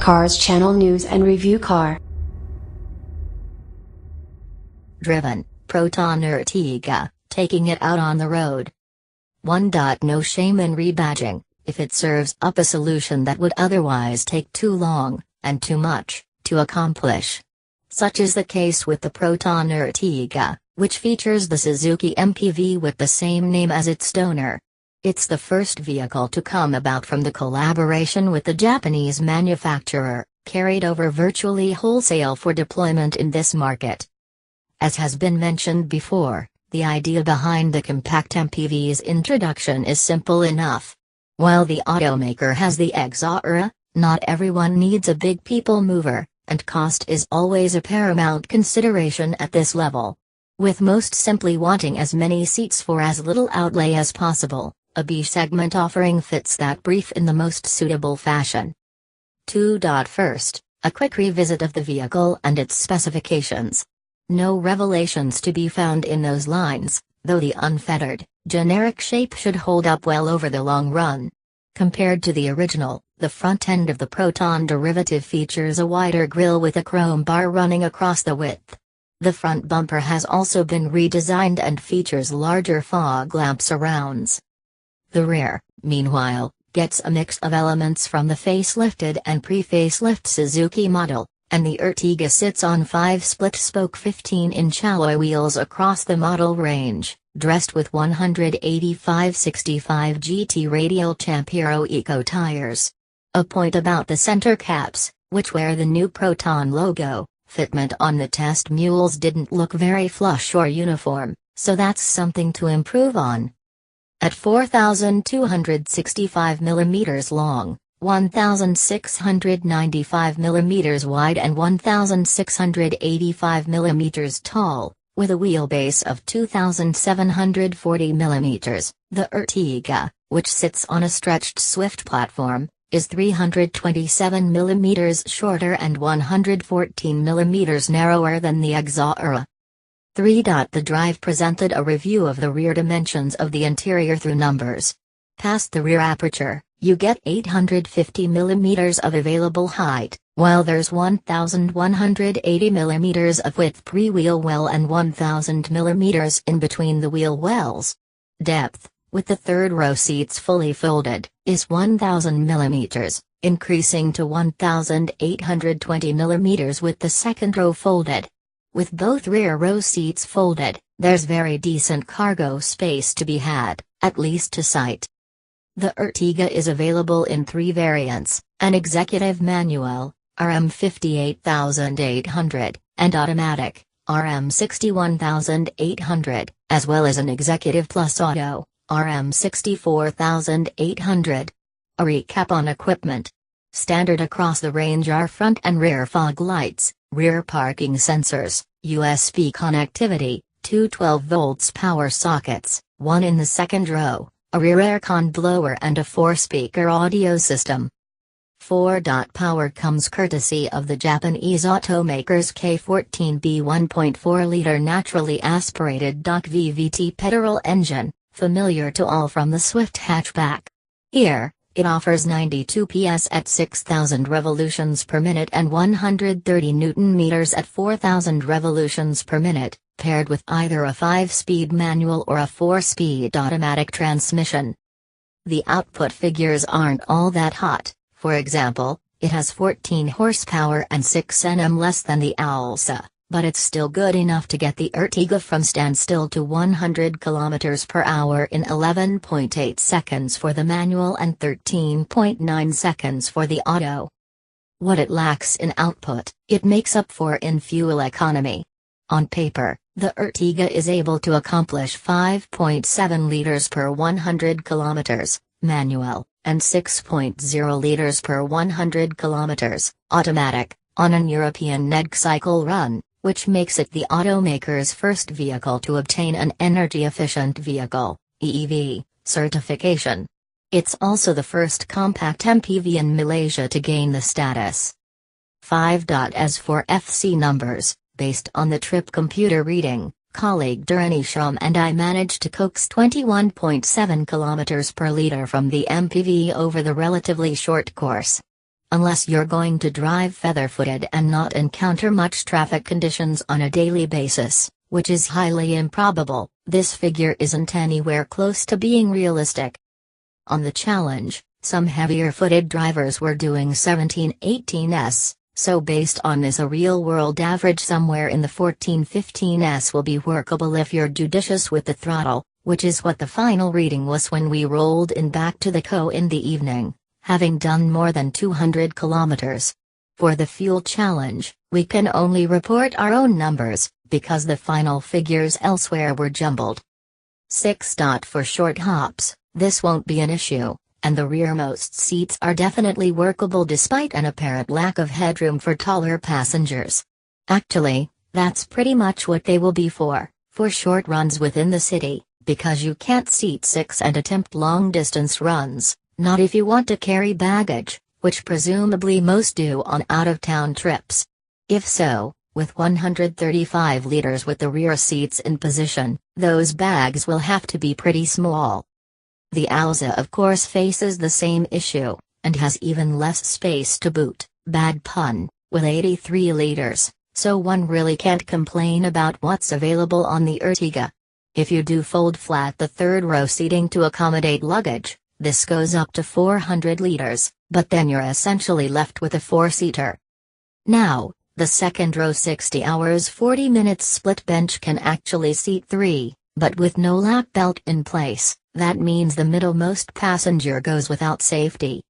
Cars Channel News and Review Car. Driven, Proton Ertiga, taking it out on the road. 1. No shame in rebadging, if it serves up a solution that would otherwise take too long, and too much, to accomplish. Such is the case with the Proton Ertiga, which features the Suzuki MPV with the same name as its donor. It's the first vehicle to come about from the collaboration with the Japanese manufacturer, carried over virtually wholesale for deployment in this market. As has been mentioned before, the idea behind the compact MPV's introduction is simple enough. While the automaker has the exotic, not everyone needs a big people mover, and cost is always a paramount consideration at this level. With most simply wanting as many seats for as little outlay as possible, a B-segment offering fits that brief in the most suitable fashion. 2. First, a quick revisit of the vehicle and its specifications. No revelations to be found in those lines, though the unfettered, generic shape should hold up well over the long run. Compared to the original, the front end of the Proton derivative features a wider grille with a chrome bar running across the width. The front bumper has also been redesigned and features larger fog lamp surrounds. The rear, meanwhile, gets a mix of elements from the facelifted and pre-facelift Suzuki model, and the Ertiga sits on 5 split-spoke 15-inch alloy wheels across the model range, dressed with 185/65 GT radial Champiro Eco tires. A point about the center caps, which wear the new Proton logo, fitment on the test mules didn't look very flush or uniform, so that's something to improve on. At 4,265 mm long, 1,695 mm wide and 1,685 mm tall, with a wheelbase of 2,740 mm, the Ertiga, which sits on a stretched Swift platform, is 327 mm shorter and 114 mm narrower than the exotic. 3. The drive presented a review of the rear dimensions of the interior through numbers. Past the rear aperture, you get 850 mm of available height, while there's 1,180 mm of width pre-wheel well and 1,000 mm in between the wheel wells. Depth, with the third row seats fully folded, is 1,000 mm, increasing to 1,820 mm with the second row folded. With both rear row seats folded, there's very decent cargo space to be had, at least to sight. The Ertiga is available in 3 variants, an executive manual, RM 58,800, and automatic, RM 61,800, as well as an executive plus auto, RM 64,800. A recap on equipment. Standard across the range are front and rear fog lights, rear parking sensors, USB connectivity, 2 12-volt power sockets, 1 in the second row, a rear aircon blower and a 4-speaker audio system. 4. Power comes courtesy of the Japanese automaker's K14B 1.4-liter naturally aspirated VVT petrol engine, familiar to all from the Swift hatchback. Here, it offers 92 PS at 6,000 revolutions per minute and 130 Nm at 4,000 revolutions per minute, paired with either a 5-speed manual or a 4-speed automatic transmission. The output figures aren't all that hot. For example, it has 14 horsepower and 6 Nm less than the Alsa, but it's still good enough to get the Ertiga from standstill to 100 km per hour in 11.8 seconds for the manual and 13.9 seconds for the auto. What it lacks in output, it makes up for in fuel economy. On paper, the Ertiga is able to accomplish 5.7 liters per 100 km, manual, and 6.0 liters per 100 km, automatic, on an European NEG cycle run, which makes it the automaker's first vehicle to obtain an Energy-Efficient Vehicle (EEV) certification. It's also the first compact MPV in Malaysia to gain the status. 5. As for FC numbers, based on the trip computer reading, colleague Duranishram and I managed to coax 21.7 km per liter from the MPV over the relatively short course. Unless you're going to drive feather-footed and not encounter much traffic conditions on a daily basis, which is highly improbable, this figure isn't anywhere close to being realistic. On the challenge, some heavier-footed drivers were doing 17-18s, so based on this a real-world average somewhere in the 14-15s will be workable if you're judicious with the throttle, which is what the final reading was when we rolled in back to the co in the evening, having done more than 200 kilometers. For the fuel challenge, we can only report our own numbers, because the final figures elsewhere were jumbled. 6. For short hops, this won't be an issue, and the rearmost seats are definitely workable despite an apparent lack of headroom for taller passengers. Actually, that's pretty much what they will be for short runs within the city, because you can't seat 6 and attempt long-distance runs. Not if you want to carry baggage, which presumably most do on out-of-town trips. If so, with 135 liters with the rear seats in position, those bags will have to be pretty small. The Alza of course faces the same issue, and has even less space to boot, bad pun, with 83 liters, so one really can't complain about what's available on the Ertiga. If you do fold flat the third row seating to accommodate luggage, this goes up to 400 liters, but then you're essentially left with a 4-seater. Now, the second row 60 hours 40 minutes split bench can actually seat 3, but with no lap belt in place, that means the middlemost passenger goes without safety.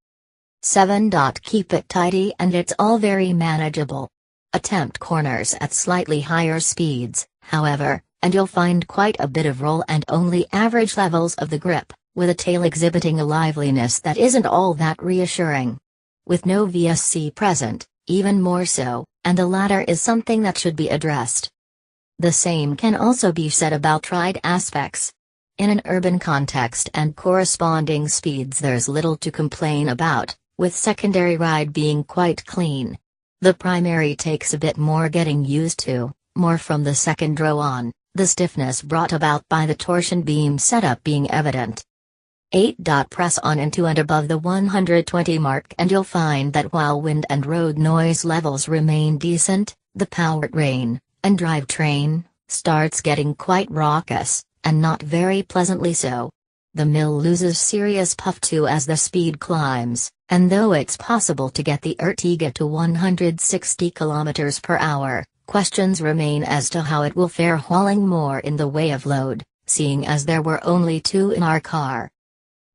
7. Keep it tidy and it's all very manageable. Attempt corners at slightly higher speeds, however, and you'll find quite a bit of roll and only average levels of the grip, with a tail exhibiting a liveliness that isn't all that reassuring. With no VSC present, even more so, and the latter is something that should be addressed. The same can also be said about ride aspects. In an urban context and corresponding speeds there's little to complain about, with secondary ride being quite clean. The primary takes a bit more getting used to, more from the second row on, the stiffness brought about by the torsion beam setup being evident. 8. Press on into and above the 120 mark and you'll find that while wind and road noise levels remain decent, the powertrain and drivetrain starts getting quite raucous, and not very pleasantly so. The mill loses serious puff too as the speed climbs, and though it's possible to get the Ertiga to 160 km per hour, questions remain as to how it will fare hauling more in the way of load, seeing as there were only 2 in our car.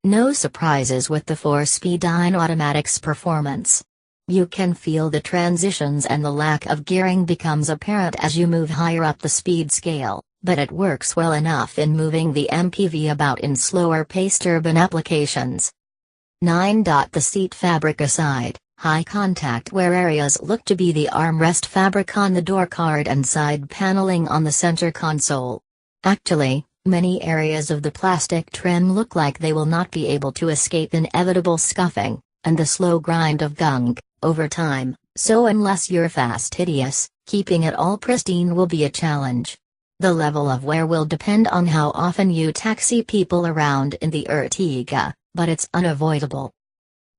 No surprises with the 4-speed automatic's performance. You can feel the transitions and the lack of gearing becomes apparent as you move higher up the speed scale, but it works well enough in moving the MPV about in slower-paced urban applications. 9. The seat fabric aside, high contact wear areas look to be the armrest fabric on the door card and side paneling on the center console. Actually, many areas of the plastic trim look like they will not be able to escape inevitable scuffing, and the slow grind of gunk, over time, so unless you're fastidious, keeping it all pristine will be a challenge. The level of wear will depend on how often you taxi people around in the Ertiga, but it's unavoidable.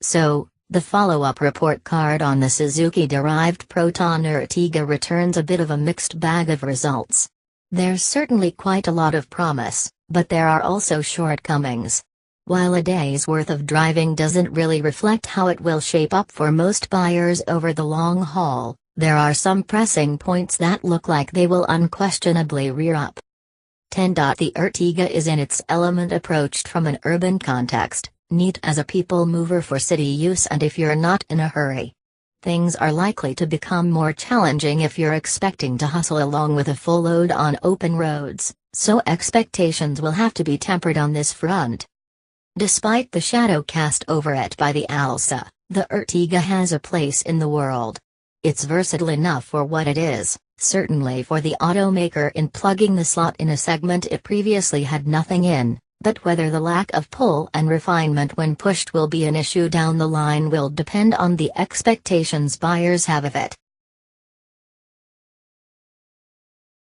So, the follow-up report card on the Suzuki-derived Proton Ertiga returns a bit of a mixed bag of results. There's certainly quite a lot of promise, but there are also shortcomings. While a day's worth of driving doesn't really reflect how it will shape up for most buyers over the long haul, there are some pressing points that look like they will unquestionably rear up. 10. The Ertiga is in its element approached from an urban context, neat as a people mover for city use and if you're not in a hurry. Things are likely to become more challenging if you're expecting to hustle along with a full load on open roads, so expectations will have to be tempered on this front. Despite the shadow cast over it by the Alza, the Ertiga has a place in the world. It's versatile enough for what it is, certainly for the automaker in plugging the slot in a segment it previously had nothing in, but whether the lack of pull and refinement when pushed will be an issue down the line will depend on the expectations buyers have of it.